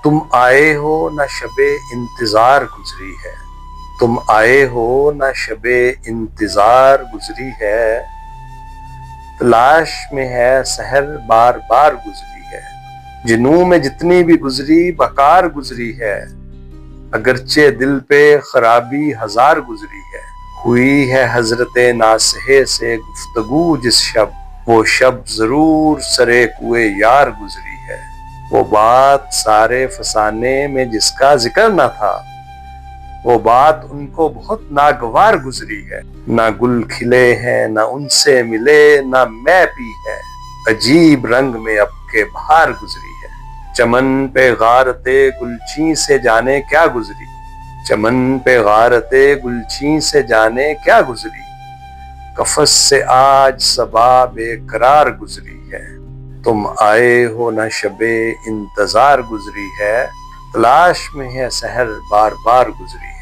تم آئے ہو نہ شب انتظار گزری ہے، تم آئے ہو نہ شب انتظار گزری ہے، تلاش میں ہے سحر بار بار گزری ہے، جنوں میں جتنی بھی گزری بکار گزری ہے، اگرچہ دل پہ خرابی ہزار گزری ہے، ہوئی ہے حضرت ناصحے سے گفتگو جس شب، وہ شب ضرور سرے کوئے یار گزری ہے، وہ بات سارے فسانے میں جس کا ذکر نہ تھا، وہ بات ان کو بہت ناگوار گزری ہے، نہ گل کھلے ہیں نہ ان سے ملے نہ میں پی ہے، عجیب رنگ میں اب کے بہار گزری ہے، چمن پہ غارت گلچین سے جانے کیا گزری، چمن پہ غارت گلچین سے جانے کیا گزری، قفس سے آج صبا بے قرار گزری ہے، تم آئے ہو نہ شب انتظار گزری ہے، تلاش میں ہے سحر بار بار گزری ہے۔